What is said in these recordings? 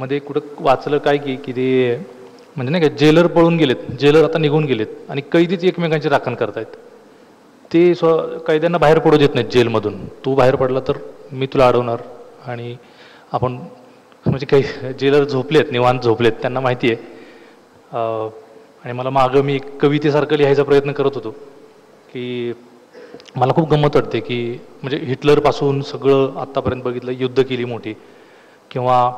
मध्ये कुठं वाचलं काय की ते म्हणजे नाही का जेलर पळून गेलेत, जेलर आता निघून गेलेत आणि कैदीच एकमेकांची राखण करतायत. ते कैद्यांना बाहेर पडू देत नाहीत जेलमधून. तू बाहेर पडला तर मी तुला अडवणार आणि आपण म्हणजे काही जेलर झोपलेत, निवांत झोपलेत, त्यांना माहिती आहे. आणि मला मागं मी एक कवितेसारखं लिहायचा प्रयत्न करत होतो की मला खूप गंमत वाटते की म्हणजे हिटलरपासून सगळं आत्तापर्यंत बघितलं, युद्ध केली मोठी किंवा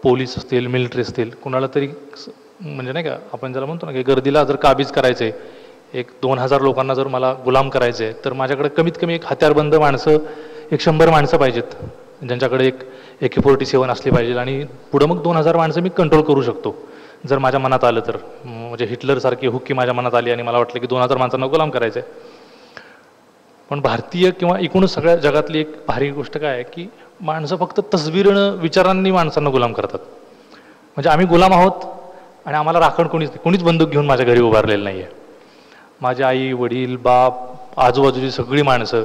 पोलीस असतील, मिलिटरी असतील, कुणाला तरी म्हणजे नाही का आपण ज्याला म्हणतो ना की गर्दीला जर काबीज करायचं आहे, एक 2000 लोकांना जर मला गुलाम करायचं आहे तर माझ्याकडे कमीत कमी एक हत्यारबंद माणसं, एक 100 माणसं पाहिजेत ज्यांच्याकडे एक AK-47 असली पाहिजे आणि पुढं मग 2000 माणसं मी कंट्रोल करू शकतो जर माझ्या मनात आलं तर. म्हणजे हिटलरसारखी हुक्की माझ्या मनात आली आणि मला वाटलं की 2000 माणसांना गुलाम करायचं आहे. पण भारतीय किंवा एकूणच सगळ्या जगातली एक भारी गोष्ट काय आहे की माणसं फक्त तसबिरीनं, विचारांनी माणसांना गुलाम करतात. म्हणजे आम्ही गुलाम आहोत आणि आम्हाला राखण कोणीच बंदूक घेऊन माझ्या घरी उभारलेलं नाही आहे. माझे आई, वडील, बाप, आजूबाजूची सगळी माणसं,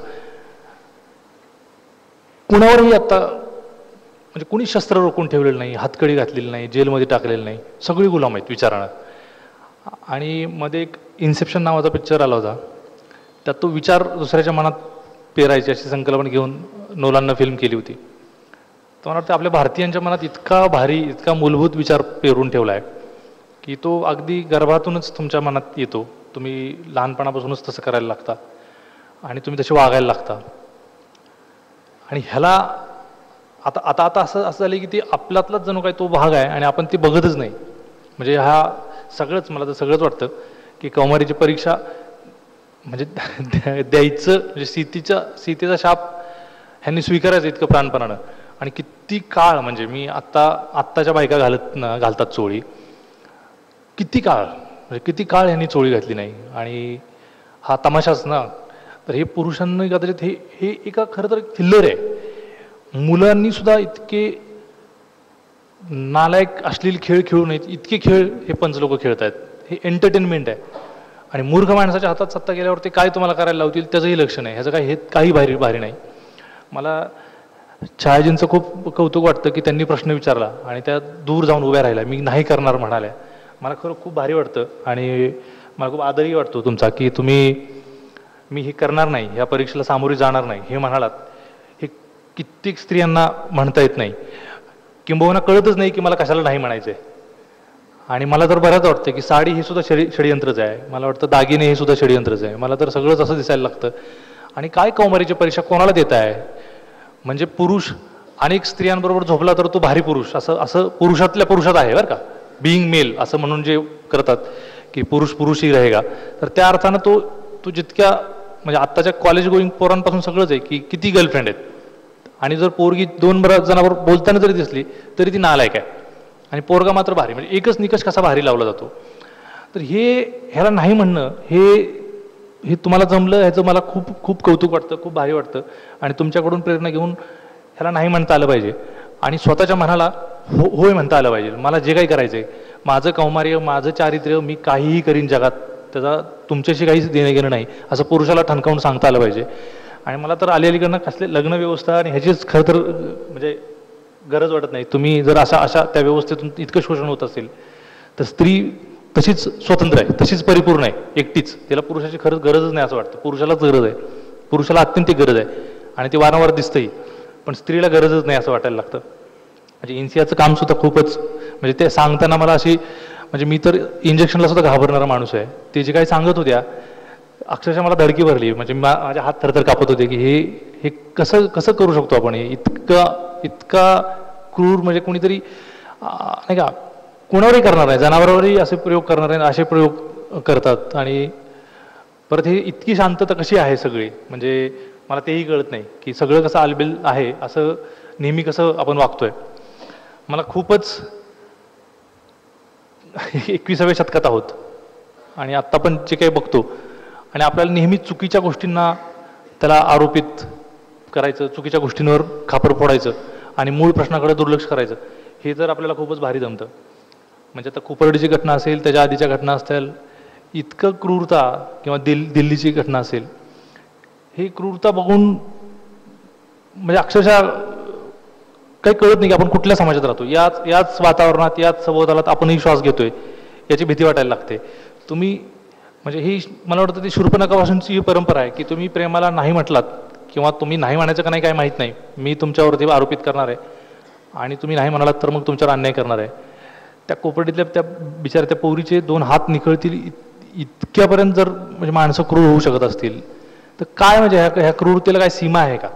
कुणावरही आत्ता म्हणजे कुणी शस्त्र रोखून ठेवलेलं नाही, हातकडी घातलेली नाही, जेलमध्ये टाकलेलं नाही, सगळी गुलाम आहेत विचारानं. आणि मध्ये एक इन्सेप्शन नावाचा पिक्चर आला होता, त्यात तो विचार दुसऱ्याच्या मनात पेरायची अशी संकल्पना घेऊन नोलांना फिल्म केली होती. तर मला वाटतं आपल्या भारतीयांच्या मनात इतका भारी, इतका मूलभूत विचार पेरून ठेवला आहे की तो अगदी गर्भातूनच तुमच्या मनात येतो. तुम्ही लहानपणापासूनच तसं करायला लागता आणि तुम्ही तसे वागायला लागता. आणि ह्याला आता आता आता असं झालं की ते आपल्यातलाच जणू काय तो भाग आहे आणि आपण ते बघतच नाही. म्हणजे हा सगळंच मला तर सगळंच वाटतं की कौमारीची परीक्षा म्हणजे द्यायचं, म्हणजे सीतेचा शाप ह्यांनी स्वीकारायचं इतकं प्राणपणानं. आणि किती काळ म्हणजे मी आत्ताच्या बायका घालतात चोळी, किती काळ म्हणजे किती काळ ह्यांनी चोळी घातली नाही. आणि हा तमाशाच ना. तर हे पुरुषांनी कदाचित हे एका खरं तर थिल्लर आहे. मुलांनी सुद्धा इतके नालायक अश्लील खेळ खेळू नयेत इतके खेळ हे पंच लोक खेळत आहेत. हे एंटरटेनमेंट आहे. आणि मूर्ख माणसाच्या हातात सत्ता गेल्यावर ते काय तुम्हाला करायला लावतील त्याचंही लक्ष नाही. ह्याचं काही भारी नाही. मला छायाजींचं खूप कौतुक वाटतं की त्यांनी प्रश्न विचारला आणि त्या दूर जाऊन उभ्या राहिल्या, मी नाही करणार म्हणाल्या. मला खरं खूप भारी वाटतं आणि मला खूप आदरही वाटतो तुमचा की मी हे करणार नाही, ह्या परीक्षेला सामोरी जाणार नाही हे म्हणालात. हे कित्येक स्त्रियांना म्हणता येत नाही, किंबहुना कळतच नाही की मला कशाला नाही म्हणायचं आहे. आणि मला तर बऱ्याच वाटतं की साडी हे सुद्धा षडयंत्रच आहे. मला वाटतं दागिने हे सुद्धा षडयंत्रच आहे. मला तर सगळंच असं दिसायला लागतं. आणि काय कौमारीची परीक्षा कोणाला देत आहे? म्हणजे पुरुष अनेक स्त्रियांबरोबर झोपला तर तो भारी पुरुष असं पुरुषातल्या पुरुषात आहे बरं का, बिईंग मेल असं म्हणून जे करतात की पुरुष ही रहेगा. तर त्या अर्थानं तो जितक्या म्हणजे आत्ताच्या कॉलेज गोईंग पोरांपासून सगळंच आहे की किती गर्लफ्रेंड आहेत. आणि जर पोरगी 2 जणांवर बोलताना जरी दिसली तरी ती नालायक आहे आणि पोरगा मात्र भारी. म्हणजे एकच निकष कसा भारी लावला जातो. तर ह्याला नाही म्हणणं हे तुम्हाला जमलं, ह्याचं मला खूप कौतुक वाटतं, खूप भारी वाटतं. आणि तुमच्याकडून प्रेरणा घेऊन ह्याला नाही म्हणता आलं पाहिजे आणि स्वतःच्या मनाला होय म्हणता आलं पाहिजे. मला जे काही करायचं आहे, माझं कौमार्य, माझं चारित्र्य, मी काहीही करीन जगात, त्याचा तुमच्याशी काहीच देणं घेणं नाही असं पुरुषाला ठणकावून सांगता आलं पाहिजे. आणि मला तर अलीकडनं कसले लग्न व्यवस्था आणि ह्याचीच खरं तर म्हणजे गरज वाटत नाही. तुम्ही जर अशा त्या व्यवस्थेतून इतकं शोषण होत असेल तर स्त्री तशीच स्वतंत्र आहे, तशीच परिपूर्ण आहे, एकटीच. तिला पुरुषाची खरंच गरजच नाही असं वाटतं. पुरुषालाच गरज आहे, पुरुषाला अत्यंत गरज आहे आणि ते वारंवार दिसतंही. पण स्त्रीला गरजच नाही असं वाटायला लागतं. म्हणजे इन्सियाचं काम सुद्धा खूपच म्हणजे ते सांगताना मला अशी म्हणजे मी तर इंजेक्शनला सुद्धा घाबरणारा माणूस आहे. ते जे काही सांगत होत्या अक्षरशः मला धडकी भरली. म्हणजे माझे हात थरथर कापत होते की हे कसं करू शकतो आपण. हे इतका क्रूर म्हणजे कोणीतरी नाही का कोणावरही करणार नाही, जनावरावरही असे प्रयोग करणार नाही, असे प्रयोग करतात. आणि परत हे इतकी शांतता कशी आहे सगळी, म्हणजे मला तेही कळत नाही की सगळं कसं आलबेल आहे, असं नेहमी कसं आपण वागतोय. मला खूपच 21व्या शतकात आहोत आणि आत्ता पण जे काही बघतो आणि आपल्याला नेहमी चुकीच्या गोष्टींना त्याला आरोपित करायचं, चुकीच्या गोष्टींवर खापर फोडायचं आणि मूळ प्रश्नाकडे दुर्लक्ष करायचं, हे जर आपल्याला खूपच भारी जमतं. म्हणजे आता कुपर्डीची घटना असेल, त्याच्या आधीच्या घटना असतील, इतकं क्रूरता किंवा दिल्लीची घटना असेल, ही क्रूरता बघून म्हणजे अक्षरशः काही कळत नाही की आपण कुठल्या समाजात राहतो. याच वातावरणात, याच सभोवतालात आपणही श्वास घेतोय याची भीती वाटायला लागते. तुम्ही म्हणजे ही मला वाटतं ती शूर्पणखापासूनची ही परंपरा आहे की तुम्ही प्रेमाला नाही म्हटलात किंवा तुम्ही नाही म्हणायचं का नाही काय माहीत नाही, मी तुमच्यावरती आरोपित करणार आहे आणि तुम्ही नाही म्हणालात तर मग तुमच्यावर अन्याय करणार आहे. त्या कोपर्डीतल्या त्या बिचाऱ्या त्या पोरीचे 2 हात निखळतील इतक्यापर्यंत जर म्हणजे माणसं क्रूर होऊ शकत असतील तर काय म्हणजे ह्या क्रूरतेला काय सीमा आहे का?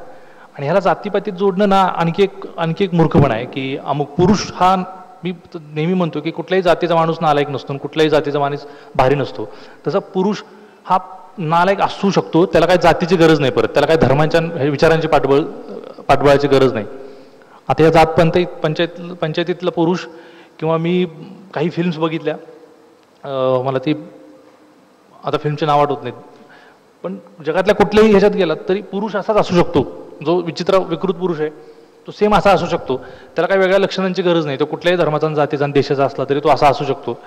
आणि ह्याला जातीपातीत जोडणं ना आणखी एक मूर्खपणा आहे की अमुक पुरुष हा, मी नेहमी म्हणतो की कुठल्याही जातीचा माणूस नालायक नसतो, कुठल्याही जातीचा माणूस भारी नसतो. तसा पुरुष हा नालायक असू शकतो, त्याला काही जातीची गरज नाही, परत त्याला काही धर्मांच्या विचारांची पाठबळाची गरज नाही. आता या जात पंचायतीतला पुरुष किंवा मी काही फिल्म्स बघितल्या, मला ती आता फिल्मचे नाव आठवत नाहीत, पण जगातल्या कुठल्याही ह्याच्यात गेलात तरी पुरुष असाच असू शकतो, जो विकृत पुरुष आहे तो सेम असा असू शकतो, त्याला काही वेगळ्या लक्षणांची गरज नाही, तो कुठल्याही धर्माचा जातीचा देशाचा असला तरी तो असा असू शकतो.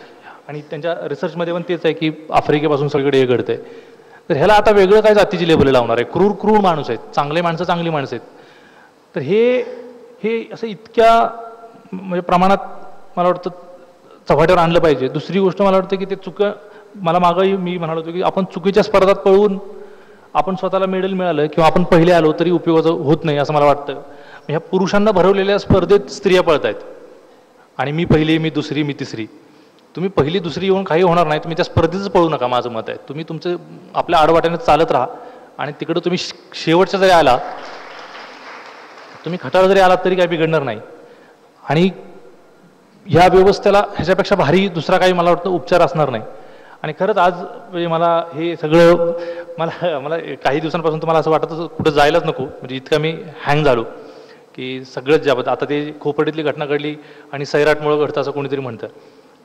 आणि त्यांच्या रिसर्चमध्ये पण तेच आहे की आफ्रिकेपासून सगळीकडे हे घडतंय. तर ह्याला आता वेगळं काय जातीची लेबल लावणार आहे? क्रूर माणूस आहेत, चांगली माणसं आहेत. तर हे असं इतक्या म्हणजे प्रमाणात मला वाटतं चव्हाट्यावर आणलं पाहिजे. दुसरी गोष्ट मला वाटतं की ते मला मागंही मी म्हणालो होतो की आपण चुकीच्या स्पर्धात पळवून आपण स्वतःला मेडल मिळालं किंवा आपण पहिले आलो तरी उपयोगाचं होत नाही असं मला वाटतं. ह्या पुरुषांना भरवलेल्या स्पर्धेत स्त्रिया पळत आहेत आणि मी पहिली, मी दुसरी, मी तिसरी. तुम्ही पहिली दुसरी येऊन काही होणार नाही, तुम्ही त्या स्पर्धेतच पळू नका, माझं मत आहे. तुम्ही तुमचं आपल्या आडवाट्याने चालत राहा आणि तिकडं तुम्ही शेवटच्या जरी आला, तुम्ही खटाळ जरी आलात तरी काही बिघडणार नाही. आणि ह्या व्यवस्थेला ह्याच्यापेक्षा भारी दुसरा काही मला वाटतं उपचार असणार नाही. आणि खरंच आज म्हणजे मला हे सगळं मला काही दिवसांपासून तुम्हाला असं वाटतं कुठं जायलाच नको, म्हणजे इतका मी हँग झालो की सगळंच ज्याबद्दल आता ते खोपडीतली घटना घडली आणि सैराटमुळं घडतं असं कोणीतरी म्हणतं.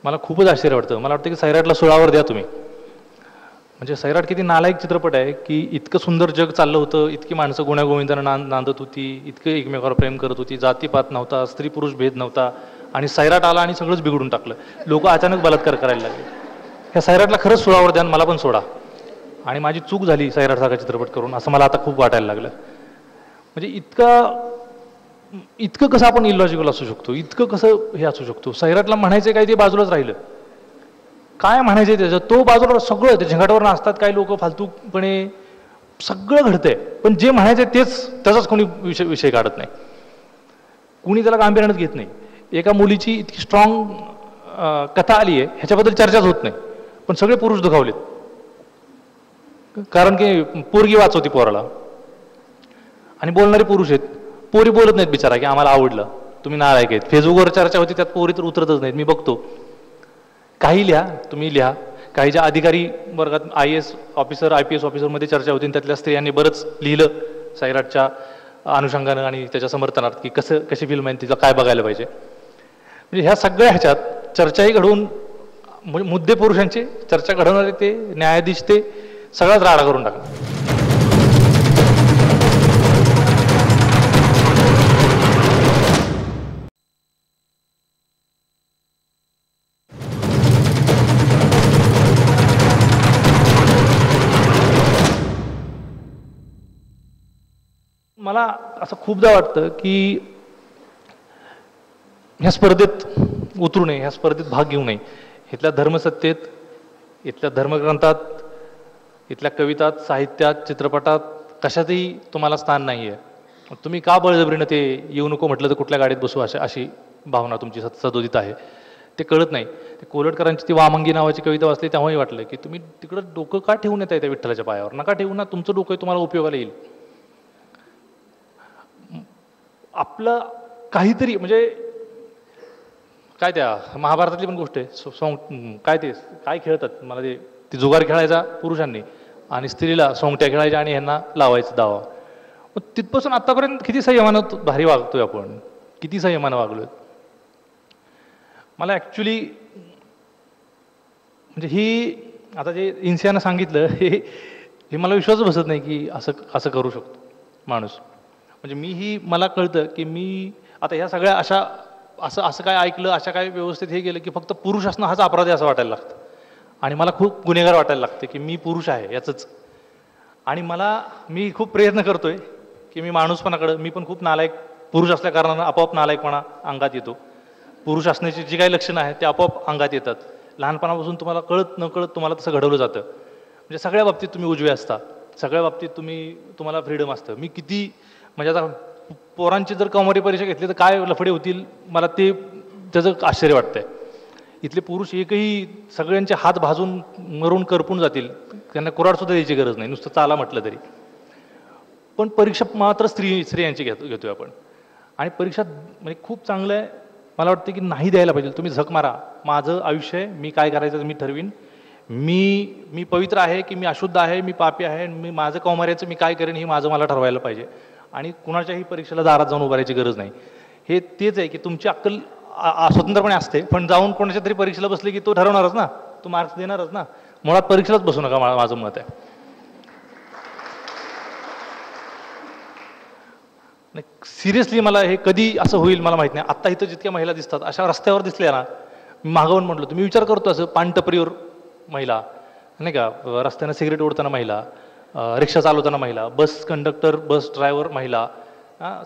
मला खूपच आश्चर्य वाटतं. मला वाटतं की सैराटला सुळावर द्या तुम्ही. म्हणजे सैराट किती नालायक चित्रपट आहे की इतकं सुंदर जग चाललं होतं, इतकी माणसं गुण्यागोविंदांना नांदत होती, इतकं एकमेकावर प्रेम करत होती, जातीपात नव्हता, स्त्री पुरुष भेद नव्हता, आणि सैराट आला आणि सगळंच बिघडून टाकलं. लोक अचानक बलात्कार करायला लागले. ह्या सैराटला खरंच सुळावर द्या, मला पण सोडा. आणि माझी चूक झाली सैराटसारखा चित्रपट करून असं मला आता खूप वाटायला लागलं. म्हणजे इतकं कसं आपण इलॉजिकल असू शकतो, इतकं कसं हे असू शकतो. सैराटला म्हणायचं काय ते बाजूलाच राहिलं, काय म्हणायचं त्याचं, तो बाजूला सगळं ते झंगाटावर नाचतात काही लोक फालतूपणे, सगळं घडतंय. पण जे म्हणायचं त्याचाच कोणी विषय काढत नाही, कुणी त्याला गांभीर्यानेच घेत नाही. एका मुलीची इतकी स्ट्रॉंग कथा आली आहे ह्याच्याबद्दल चर्चाच होत नाही, पण सगळे पुरुष दुखावलेत कारण की पोरगी वाचवती पोराला. आणि बोलणारे पुरुष आहेत, पोरी बोलत नाहीत बिचारा की आम्हाला आवडलं, तुम्ही नालायक आहेत. फेसबुकवर चर्चा होती, त्यात पोरी तर उतरतच नाहीत. मी बघतो, काही लिहा, तुम्ही लिहा, काही ज्या अधिकारी वर्गात IAS ऑफिसर IPS ऑफिसरमध्ये चर्चा होती, त्यातल्या स्त्रियांनी बरंच लिहिलं सैराटच्या अनुषंगानं आणि त्याच्या समर्थनार्थ की कशी फिल्म आहे, तिचं काय बघायला पाहिजे. म्हणजे ह्या सगळ्या ह्याच्यात चर्चाही घडवून मुद्दे पुरुषांचे, चर्चा घडवणारे ते न्यायाधीश, ते सगळाच राडा करून टाकला. मला असं खूपदा वाटतं की ह्या स्पर्धेत उतरू नये, ह्या स्पर्धेत भाग घेऊ नये. इथल्या धर्मसत्तेत, इथल्या धर्मग्रंथात, इथल्या कवितात, साहित्यात, चित्रपटात कशातही तुम्हाला स्थान नाही आहे. तुम्ही का बळजबरीनं ते येऊ नको म्हटलं तर कुठल्या गाडीत बसू अशी भावना तुमची सदोदित आहे, ते कळत नाही. ते कोलटकरांची ती वामंगी नावाची कविता वाचली तेव्हाही वाटलं की तुम्ही तिकडं डोकं का ठेवून येत आहे त्या विठ्ठलाच्या पायावर, नका ठेवू ना. तुमचं डोकं तुम्हाला उपयोगाला येईल. आपलं काहीतरी म्हणजे काय, त्या महाभारतातली पण गोष्ट आहे, काय खेळतात मला ते जुगार खेळायचा पुरुषांनी आणि स्त्रीला सोंगट्या खेळायच्या आणि ह्यांना लावायचं दावा. मग तिथपासून आतापर्यंत किती संयमानं भारी वागतोय आपण, किती संयमानं वागलोय. मला ॲक्च्युली म्हणजे ही आता जे इन्सियानं सांगितलं हे मला विश्वास बसत नाही की असं करू शकतो माणूस. म्हणजे मला कळतं की मी आता ह्या सगळ्या असं काय ऐकलं, अशा काय व्यवस्थेत हे गेलं की फक्त पुरुष असणं हाच अपराध आहे असं वाटायला लागतं. आणि मला खूप गुन्हेगार वाटायला लागते की मी पुरुष आहे याचंच. आणि मी खूप प्रयत्न करतोय की मी माणूसपणाकडं, मी पण खूप नालायक पुरुष असल्या कारणानं आपोआप नालायकपणा अंगात येतो. पुरुष असण्याची जी काही लक्षणं आहेत ते आपोआप अंगात येतात. लहानपणापासून तुम्हाला कळत न कळत तुम्हाला तसं घडवलं जातं. म्हणजे सगळ्या बाबतीत तुम्ही उजवे असता, सगळ्या बाबतीत तुम्हाला फ्रीडम असतं. मी किती म्हणजे आता पोरांची जर कौमारी परीक्षा घेतली तर काय लफडे होतील मला त्याचं आश्चर्य वाटतंय. इथले पुरुष एकही सगळ्यांचे हात भाजून मरून करपून जातील, त्यांना कुऱ्हाडसुद्धा द्यायची गरज नाही, नुसतं चाला म्हटलं तरी. पण परीक्षा मात्र स्त्रियांची घेतोय आपण. आणि परीक्षा म्हणजे खूप चांगलं आहे. मला वाटतं की नाही द्यायला पाहिजे. तुम्ही झक मारा, माझं आयुष्य आहे, मी काय करायचं मी ठरवीन. मी पवित्र आहे की मी अशुद्ध आहे, मी पापी आहे, माझं कौमार्याचं मी काय करेन हे माझं मला ठरवायला पाहिजे. आणि कुणाच्याही परीक्षेला दारात जाऊन उभारायची गरज नाही. हे तेच आहे की तुमची अक्कल स्वतंत्रपणे असते, पण जाऊन कोणाच्या तरी परीक्षेला बसले की तो ठरवणारच ना, तो मार्क्स देणारच ना. मुळात परीक्षेलाच बसू नका, माझं मत आहे. नाही सिरियसली मला हे कधी असं होईल मला माहित नाही. आत्ता इथं जितक्या महिला दिसतात अशा रस्त्यावर दिसल्या ना, मी मागवून म्हटलं तुम्ही विचार करतो असं पानटपरीवर महिला नाही का, रस्त्यानं सिगरेट ओढताना महिला, रिक्षा चालवताना महिला, बस कंडक्टर बस ड्रायव्हर महिला,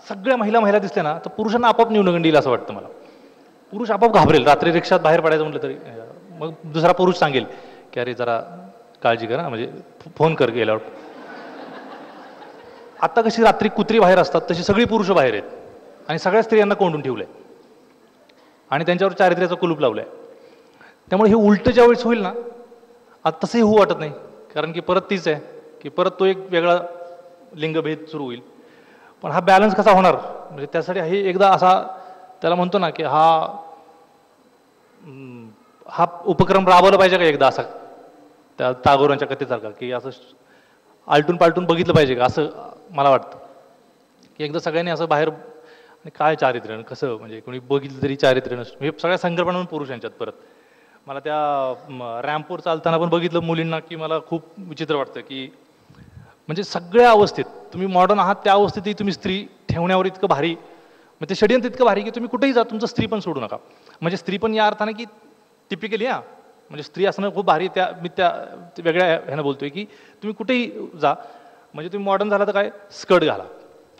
सगळ्या महिला दिसल्या ना तर पुरुषांना आपोआप न्यूनगंड येईल असं वाटतं मला. पुरुष आपोआप घाबरेल. रात्री रिक्षात बाहेर पडायचं म्हटलं तरी मग दुसरा पुरुष सांगेल की अरे जरा काळजी करा, म्हणजे फोन कर गेल्यावर. आता कशी रात्री कुत्री बाहेर असतात तशी सगळी पुरुष बाहेर आहेत आणि सगळ्या स्त्रियांना कोंडून ठेवलंय आणि त्यांच्यावर चारित्र्याचं कुलूप लावलंय. त्यामुळे हे उलटं ज्या वेळेस होईल ना, आता तसंही होऊ वाटत नाही, कारण की परत तीच आहे की परत तो एक वेगळा लिंगभेद सुरू होईल. पण हा बॅलन्स कसा होणार, म्हणजे त्यासाठी हे एकदा असा त्याला म्हणतो ना की हा उपक्रम राबवला पाहिजे का एकदा, असा त्या टागोरांच्या कथेसारखा की असं आलटून पालटून बघितलं पाहिजे का, असं मला वाटतं की एकदा सगळ्यांनी असं बाहेर काय चारित्र्य कसं, म्हणजे कोणी बघितलं तरी चारित्र्य नसतं. हे सगळ्या संकल्पना पुरुषांच्यात. परत मला त्या रॅम्पवर चालताना पण बघितलं मुलींना की मला खूप विचित्र वाटतं की म्हणजे सगळ्या अवस्थेत तुम्ही मॉडर्न आहात त्या अवस्थेतही तुम्ही स्त्री ठेवण्यावर इतकं भारी, म्हणजे ते षडयंत्र इतकं भारी की तुम्ही कुठेही जा तुमचं स्त्री पण सोडू नका. म्हणजे स्त्री पण या अर्थाने की टिपिकली म्हणजे स्त्री असणं खूप भारी, मी त्या वेगळ्या ह्यानं बोलतोय की तुम्ही कुठेही जा, म्हणजे तुम्ही मॉडर्न झाला तर काय स्कर्ट घाला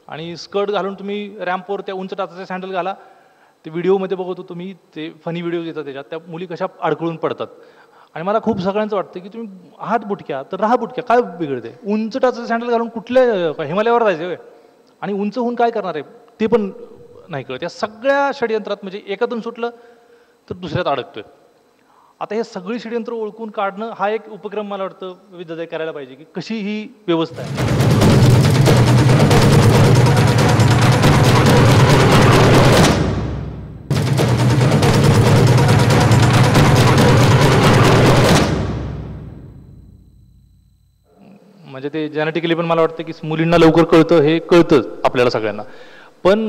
आणि स्कर्ट घालून तुम्ही रॅम्पवर त्या उंच टाचाचे सँडल घाला. ते व्हिडिओमध्ये बघतो तुम्ही, ते फनी व्हिडिओज येतात त्याच्यात, त्या मुली कशा अडकळून पडतात. आणि मला खूप सगळ्यांचं वाटतं की तुम्ही आहात बुटक्या तर राहा बुटक्या, काय बिघडते. उंच टाचाचे सँडल घालून कुठल्या हिमालयावर जायचे आणि उंच होऊन काय करणार आहे ते पण नाही कळत. या सगळ्या षडयंत्रात म्हणजे एकातून सुटलं तर दुसऱ्यात अडकतोय. आता हे सगळी षडयंत्र ओळखून काढणं हा एक उपक्रम मला वाटतं विद्यार्थी करायला पाहिजे की कशी ही व्यवस्था आहे. म्हणजे ते जेनेटिकली पण मला वाटतं की मुलींना लवकर कळतं, हे कळतं आपल्याला सगळ्यांना. पण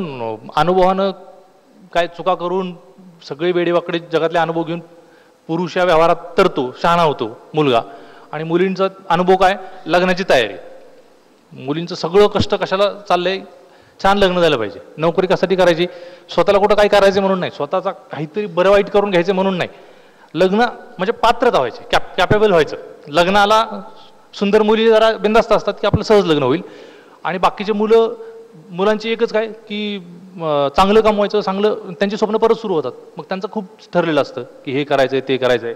अनुभवानं काय चुका करून सगळे वेडेवाकडे जगातले अनुभव घेऊन पुरुष या व्यवहारात तरतो, शहाणा होतो मुलगा. आणि मुलींचा अनुभव काय, लग्नाची तयारी. मुलींचं सगळं कष्ट कशाला चाललंय, छान लग्न झालं पाहिजे, नोकरी कशासाठी करायची, स्वतःला कुठं काय करायचं म्हणून नाही, स्वतःचा काहीतरी बरं वाईट करून घ्यायचं म्हणून नाही. लग्न म्हणजे पात्रता व्हायची, कॅपेबल व्हायचं. लग्नाला सुंदर मुली जरा बिंदास्त असतात की आपलं सहज लग्न होईल. आणि बाकीचे मुलांची एकच काय की चांगलं कमवायचं, चांगलं, त्यांची स्वप्न परत सुरू होतात. मग त्यांचं खूप ठरलेलं असतं की हे करायचंय ते करायचंय.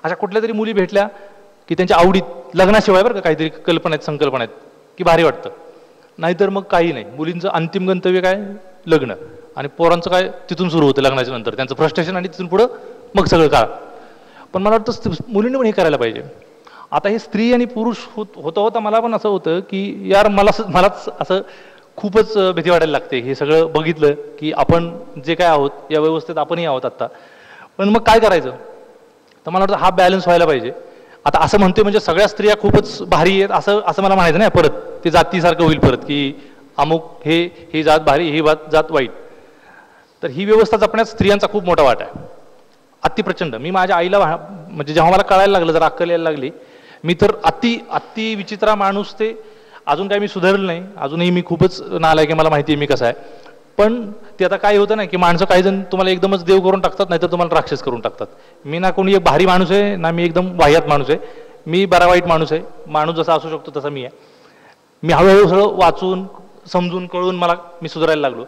अशा कुठल्या तरी मुली भेटल्या की त्यांच्या आवडीत लग्नाशिवाय बरं का काहीतरी कल्पना आहेत, संकल्पना आहेत की भारी वाटतं. नाहीतर मग काही नाही. मुलींचं अंतिम गंतव्य काय, लग्न. आणि पोरांचं काय तिथून सुरू होतं लग्नाच्या नंतर त्यांचं फ्रस्ट्रेशन, आणि तिथून पुढं मग सगळं काळ. पण मला वाटतं मुलींनी पण हे करायला पाहिजे. आता हे स्त्री आणि पुरुष होता मला पण असं होतं की यार मलाच असं खूपच भीती वाटायला लागते हे सगळं बघितलं की आपण जे काय आहोत या व्यवस्थेत आपणही आहोत आत्ता. पण मग काय करायचं, तर मला वाटतं हा बॅलन्स व्हायला पाहिजे. आता असं म्हणतोय म्हणजे सगळ्या स्त्रिया खूपच भारी आहेत असं मला म्हणायचं नाही. परत ते जातीसारखं होईल परत की अमुक ही जात भारी, ही जात वाईट. तर ही व्यवस्था जपण्यात स्त्रियांचा खूप मोठा वाटा आहे, अतिप्रचंड. मी माझ्या आईला म्हणजे जेव्हा मला कळायला लागलं, जर अक्कल यायला लागली, मी तर अति विचित्रा माणूस, ते अजून काय मी सुधारलं नाही, अजूनही मी खूपच नालायक आहे, मला माहिती आहे मी कसा आहे. पण ते आता काय होतं ना की माणसं काही जण तुम्हाला एकदमच देव करून टाकतात, नाहीतर तुम्हाला राक्षस करून टाकतात. मी ना कोणी एक भारी माणूस आहे ना मी एकदम वाह्यात माणूस आहे, मी बरा वाईट माणूस आहे. माणूस जसा असू शकतो तसा मी आहे. मी हळूहळू सगळं वाचून समजून कळून मी सुधारायला लागलो.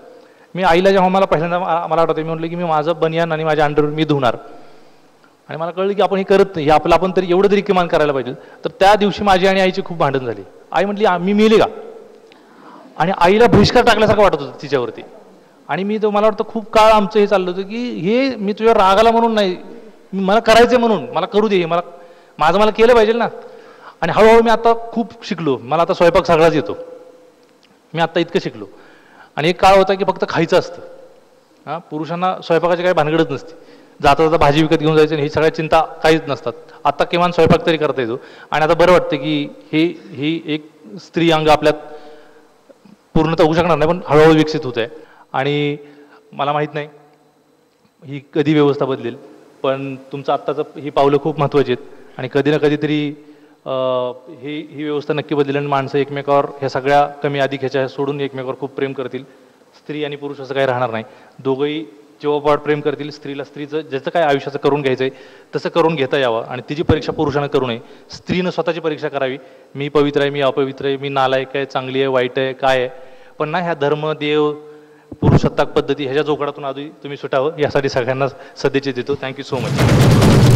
मी आईला जेव्हा मला पहिल्यांदा मला आठवतं, मी म्हटलं की मी माझं बनियान आणि माझ्या अंडरवेअर मी धुणार, आणि मला कळलं की आपण हे करत नाही, हे आपलं आपण तरी एवढं तरी किमान करायला पाहिजे. तर त्या दिवशी माझी आणि आईची खूप भांडण झाली. आई म्हटली मी मेले का, आणि आईला बहिष्कार टाकल्यासारखं वाटत होतं तिच्यावरती. आणि मी मला वाटतं खूप काळ आमचं हे चाललं होतं की हे मी तुझ्या रागाला म्हणून नाही, मला करायचं म्हणून, मला करू दे, मला केलं पाहिजे ना. आणि हळूहळू मी आता खूप शिकलो, मला आता स्वयंपाक सगळाच येतो, मी आत्ता इतकं शिकलो. आणि एक काळ होता की फक्त खायचं असतं. हां, पुरुषांना स्वयंपाकाची काही भानगडच नसते, जाता जाता भाजी विकत घेऊन जायचं, आणि ही सगळ्या चिंता काहीच नसतात. आता किमान स्वयंपाक तरी करता येतो. आणि आता बरं वाटतं की ही एक स्त्री अंग आपल्यात पूर्णतः होऊ शकणार नाही, पण हळूहळू विकसित होत आहे. आणि मला माहीत नाही ही कधी व्यवस्था बदलेल, पण तुमचं आत्ताचं ही पावलं खूप महत्त्वाची आहेत. आणि कधी ना कधीतरी ही व्यवस्था नक्की बदलेल, आणि माणसं एकमेकावर ह्या सगळ्या कमी अधिक ह्याच्या सोडून एकमेकावर खूप प्रेम करतील. स्त्री आणि पुरुष असं काही राहणार नाही, दोघंही जेव्हा प्रेम करतील, स्त्रीला स्त्रीचं ज्याचं काय आयुष्याचं करून घ्यायचं आहे तसं करून घेता यावं. आणि तिची परीक्षा पुरुषानं करू नये, स्त्रीनं स्वतःची परीक्षा करावी. मी पवित्र आहे, मी अपवित्र आहे, मी नालायक आहे, चांगली आहे, वाईट आहे, काय आहे. पण ना ह्या धर्म, देव, पुरुषसत्ताक पद्धती ह्याच्या जोखडातून आधी तुम्ही सुटावं, यासाठी सगळ्यांना सदिच्छा देतो. Thank you so much.